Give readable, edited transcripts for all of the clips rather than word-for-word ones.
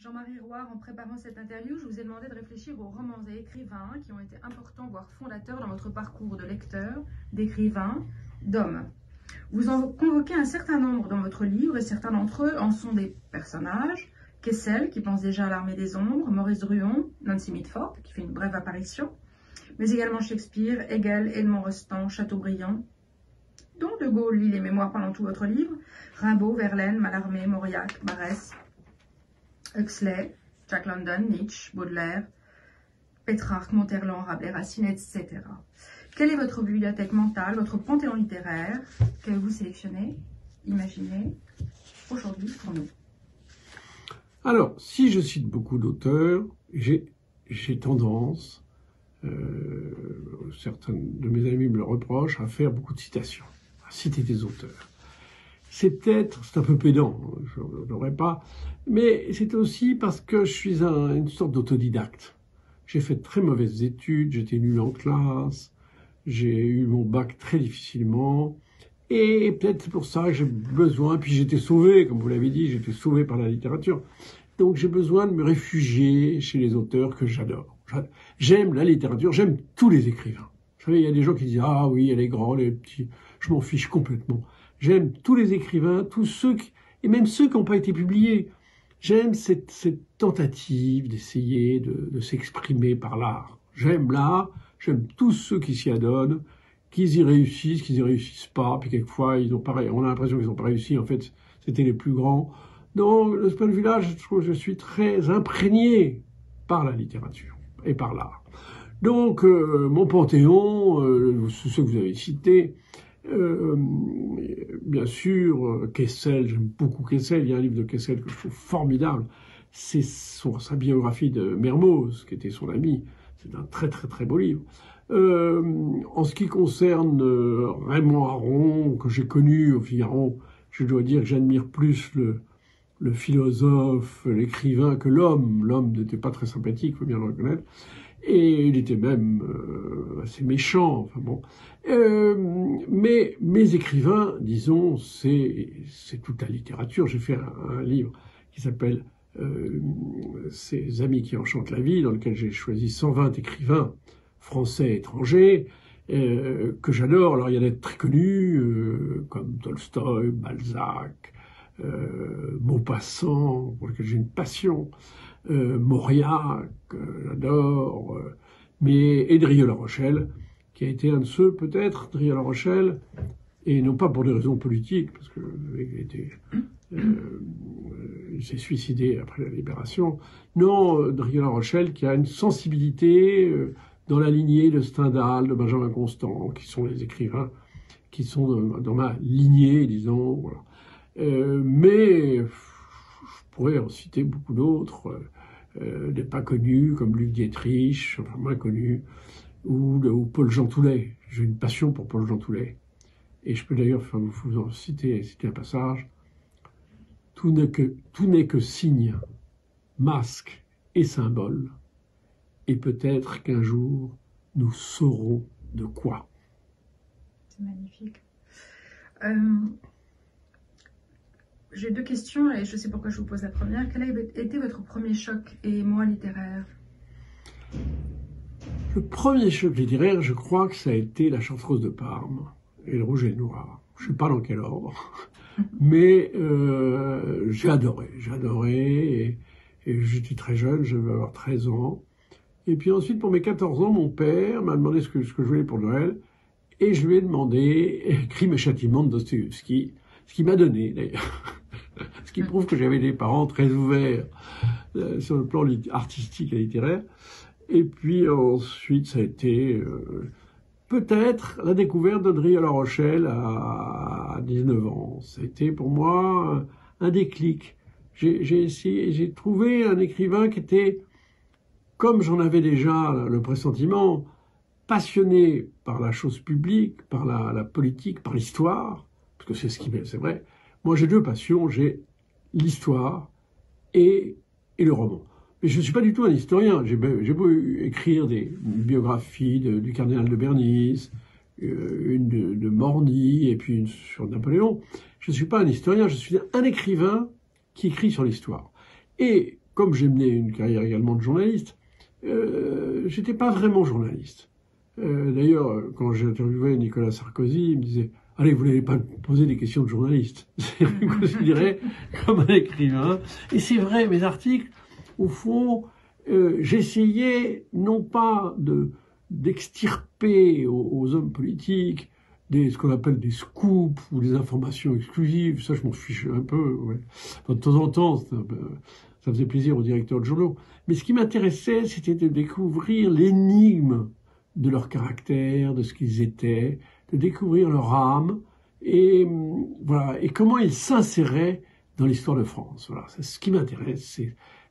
Jean-Marie Roire, en préparant cette interview, je vous ai demandé de réfléchir aux romans et écrivains qui ont été importants, voire fondateurs dans votre parcours de lecteur, d'écrivain, d'homme. Vous en convoquez un certain nombre dans votre livre et certains d'entre eux en sont des personnages. Kessel, qui pense déjà à l'armée des ombres, Maurice Druon, Nancy Mitford, qui fait une brève apparition, mais également Shakespeare, Hegel, Edmond Rostand, Chateaubriand, dont De Gaulle lit les mémoires pendant tout votre livre, Rimbaud, Verlaine, Mallarmé, Mauriac, Barrès, Huxley, Jack London, Nietzsche, Baudelaire, Pétrarque, Monterland, Rabelais, Racine, etc. Quelle est votre bibliothèque mentale, votre panthéon littéraire qu'avez-vous sélectionné, imaginé aujourd'hui pour nous? Alors, si je cite beaucoup d'auteurs, j'ai tendance, certains de mes amis me le reprochent, à faire beaucoup de citations, à citer des auteurs. C'est un peu pédant, je ne l'aurais pas, mais c'est aussi parce que je suis une sorte d'autodidacte. J'ai fait de très mauvaises études, j'étais nul en classe, j'ai eu mon bac très difficilement, et peut-être c'est pour ça que j'ai besoin, puis j'étais sauvé, comme vous l'avez dit, j'étais sauvé par la littérature. Donc j'ai besoin de me réfugier chez les auteurs que j'adore. J'aime la littérature, j'aime tous les écrivains. Vous savez, il y a des gens qui disent « Ah oui, elle est grande, elle est petite », je m'en fiche complètement. J'aime tous les écrivains, tous ceux et même ceux qui n'ont pas été publiés. J'aime cette tentative d'essayer de s'exprimer par l'art. J'aime l'art, j'aime tous ceux qui s'y adonnent, qu'ils y réussissent, qu'ils y réussissent pas, puis quelquefois on a l'impression qu'ils n'ont pas réussi, en fait c'était les plus grands. Donc de ce point de vue-là, je trouve que je suis très imprégné par la littérature et par l'art. Donc mon panthéon, ceux que vous avez cités, bien sûr, Kessel, j'aime beaucoup Kessel, il y a un livre de Kessel que je trouve formidable, c'est sa biographie de Mermoz, qui était son ami, c'est un très très très beau livre. En ce qui concerne Raymond Aron, que j'ai connu au Figaro, je dois dire que j'admire plus le philosophe, l'écrivain que l'homme. L'homme n'était pas très sympathique, il faut bien le reconnaître. Et il était même assez méchant. Enfin bon. Mais mes écrivains, disons, c'est toute la littérature. J'ai fait un livre qui s'appelle Ces amis qui enchantent la vie, dans lequel j'ai choisi 120 écrivains français et étrangers que j'adore. Alors il y en a très connus, comme Tolstoï, Balzac, Maupassant, pour lequel j'ai une passion, Mauriac, j'adore, et Drieux-La Rochelle, qui a été un de ceux, peut-être, Drieux-La Rochelle, et non pas pour des raisons politiques, parce que il s'est suicidé après la Libération. Non, Drieux-La Rochelle, qui a une sensibilité dans la lignée de Stendhal, de Benjamin Constant, qui sont les écrivains qui sont dans ma lignée, disons. Voilà. Mais je pourrais en citer beaucoup d'autres, des pas connus, comme Luc Dietrich, enfin moins connus, ou Paul-Jean Toulet. J'ai une passion pour Paul-Jean Toulet. Et je peux d'ailleurs vous en citer un passage. Tout n'est que signe, masque et symbole. Et peut-être qu'un jour, nous saurons de quoi. C'est magnifique. J'ai deux questions et je sais pourquoi je vous pose la première. Quel a été votre premier choc et émoi littéraire? Le premier choc littéraire, je crois que ça a été La Chartreuse de Parme et Le Rouge et le Noir. Je ne sais pas dans quel ordre, mais j'ai adoré. Et j'étais très jeune, je devais avoir 13 ans. Et puis ensuite, pour mes 14 ans, mon père m'a demandé ce que je voulais pour Noël. Et je lui ai demandé Crime et Châtiment de Dostoïevski, ce qui m'a donné d'ailleurs. Ce qui prouve que j'avais des parents très ouverts sur le plan artistique et littéraire. Et puis ensuite, ça a été peut-être la découverte de Drieux-La Rochelle à 19 ans. C'était pour moi un déclic. J'ai trouvé un écrivain qui était, comme j'en avais déjà le pressentiment, passionné par la chose publique, par la politique, par l'histoire, parce que c'est vrai. Moi, j'ai deux passions, j'ai l'histoire et le roman. Mais je ne suis pas du tout un historien. J'ai beau écrire une biographie du cardinal de Bernis, une de Morny, et puis une sur Napoléon. Je ne suis pas un historien, je suis un écrivain qui écrit sur l'histoire. Et comme j'ai mené une carrière également de journaliste, j'étais pas vraiment journaliste. D'ailleurs, quand j'ai interviewé Nicolas Sarkozy, il me disait « Allez, vous n'allez pas me poser des questions de journaliste. » Je me considérais comme un écrivain. Et c'est vrai, mes articles, au fond, j'essayais non pas d'extirper aux hommes politiques ce qu'on appelle des scoops ou des informations exclusives. Ça, je m'en fiche un peu. Ouais. Enfin, de temps en temps, ça faisait plaisir aux directeurs de journaux. Mais ce qui m'intéressait, c'était de découvrir l'énigme de leur caractère, de ce qu'ils étaient, de découvrir leur âme, et voilà, et comment ils s'inséraient dans l'histoire de France. Voilà, c'est ce qui m'intéresse,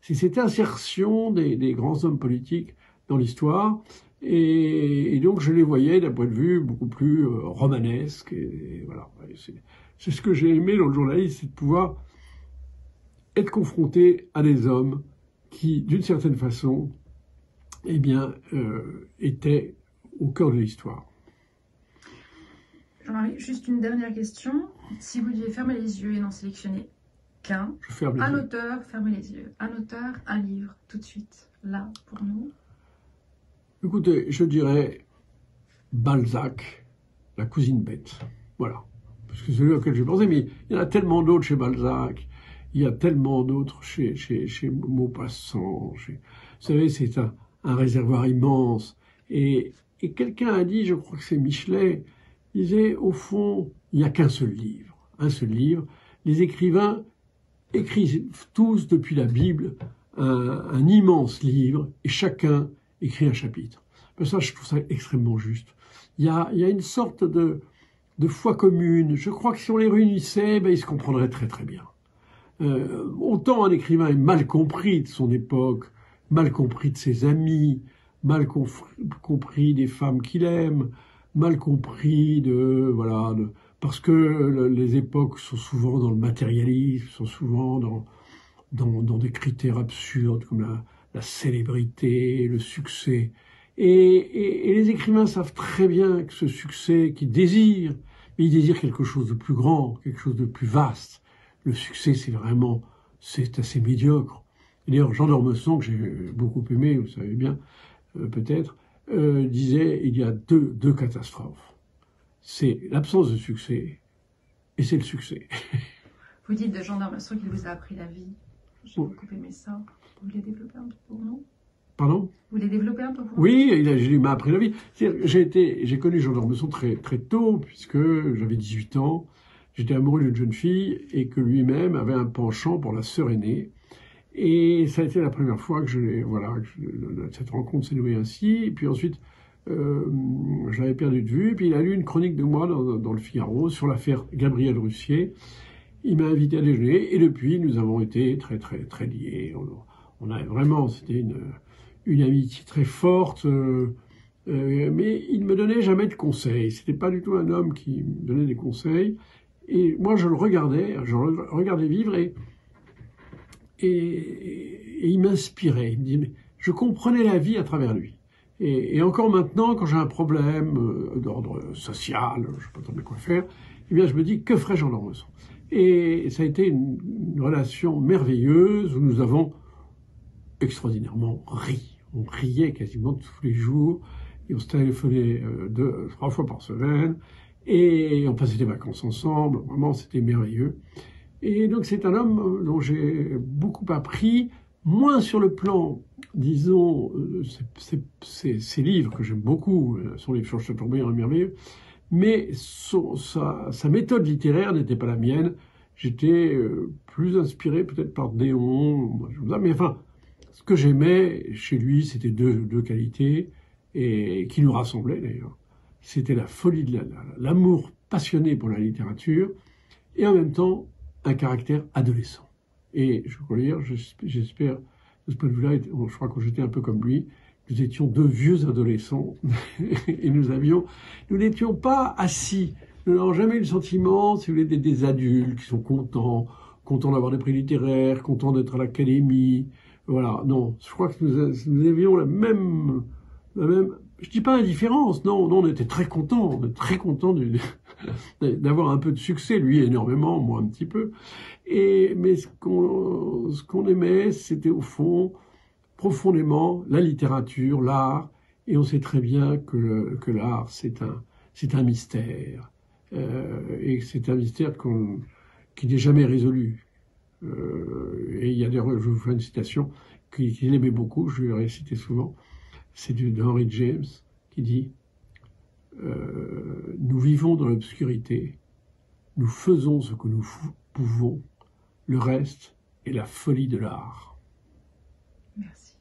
c'est cette insertion des grands hommes politiques dans l'histoire, et donc je les voyais d'un point de vue beaucoup plus romanesque, et voilà, c'est ce que j'ai aimé dans le journalisme, c'est de pouvoir être confronté à des hommes qui, d'une certaine façon, eh bien, étaient au cœur de l'histoire. Jean-Marie, juste une dernière question. Si vous deviez fermer les yeux et n'en sélectionner qu'un, un auteur, fermez les yeux. Un auteur, un livre, tout de suite, là, pour nous. Écoutez, je dirais Balzac, La cousine bête. Voilà. Parce que c'est celui auquel j'ai pensé, mais il y en a tellement d'autres chez Balzac, il y a tellement d'autres chez Maupassant. Vous savez, c'est un réservoir immense. Et quelqu'un a dit, je crois que c'est Michelet, il disait, au fond, il n'y a qu'un seul livre. Un seul livre. Les écrivains écrivent tous, depuis la Bible, un immense livre, et chacun écrit un chapitre. Ça, je trouve ça extrêmement juste. Il y a une sorte de foi commune. Je crois que si on les réunissait, ils se comprendraient très très bien. Autant un écrivain est mal compris de son époque, mal compris de ses amis, mal compris des femmes qu'il aime, mal compris parce que les époques sont souvent dans le matérialisme, sont souvent dans des critères absurdes comme la célébrité, le succès. Et les écrivains savent très bien que ce succès qu'ils désirent, mais ils désirent quelque chose de plus grand, quelque chose de plus vaste. Le succès, c'est assez médiocre. D'ailleurs, Jean d'Ormesson, que j'ai beaucoup aimé, vous savez bien, peut-être, disait il y a deux catastrophes. C'est l'absence de succès et c'est le succès. Vous dites de Jean d'Ormesson qu'il vous a appris la vie. J'ai beaucoup aimé ça. Vous voulez développer un peu pour nous? Pardon? Vous voulez développer un peu pour nous? Oui, il m'a appris la vie. J'ai connu Jean d'Ormesson très, très tôt, puisque j'avais 18 ans. J'étais amoureux d'une jeune fille et que lui-même avait un penchant pour la sœur aînée. Et ça a été la première fois que cette rencontre s'est nouée ainsi. Et puis ensuite, je l'avais perdu de vue. Et puis il a lu une chronique de moi dans le Figaro sur l'affaire Gabriel Russier. Il m'a invité à déjeuner et depuis, nous avons été très, très, très liés. On a vraiment, c'était une amitié très forte. Mais il ne me donnait jamais de conseils. C'était pas du tout un homme qui me donnait des conseils. Et moi, je le regardais vivre et il m'inspirait. Il me disait, mais je comprenais la vie à travers lui. Et encore maintenant, quand j'ai un problème d'ordre social, je ne sais pas trop bien quoi faire, eh bien, je me dis, que ferait Jean d'Ormesson? Et ça a été une relation merveilleuse où nous avons extraordinairement ri. On riait quasiment tous les jours et on se téléphonait 3 fois par semaine. Et on passait des vacances ensemble, vraiment c'était merveilleux. Et donc c'est un homme dont j'ai beaucoup appris, moins sur le plan, disons, ses livres que j'aime beaucoup, son livre sur Chateaubriand est merveilleux, mais sa méthode littéraire n'était pas la mienne. J'étais plus inspiré peut-être par Déon, mais enfin, ce que j'aimais chez lui, c'était deux qualités, et qui nous rassemblaient d'ailleurs. C'était la folie de l'amour passionné pour la littérature et en même temps un caractère adolescent. Et je peux dire, j'espère, de ce point de vue-là, je crois que j'étais un peu comme lui, nous étions 2 vieux adolescents et nous n'étions pas assis. Nous n'avons jamais eu le sentiment, si vous voulez, des adultes qui sont contents d'avoir des prix littéraires, contents d'être à l'académie. Voilà, non, je crois que nous avions la même, je dis pas indifférence, non, on était très contents, d'avoir un peu de succès, lui énormément, moi un petit peu. Mais ce qu'on aimait, c'était au fond, profondément, la littérature, l'art, et on sait très bien que l'art, c'est un mystère, et c'est un mystère qui n'est jamais résolu. Et il y a je vous fais une citation qu'il aimait beaucoup, je l'ai récité souvent, c'est d'Henry James, qui dit nous vivons dans l'obscurité, nous faisons ce que nous pouvons, le reste est la folie de l'art. Merci.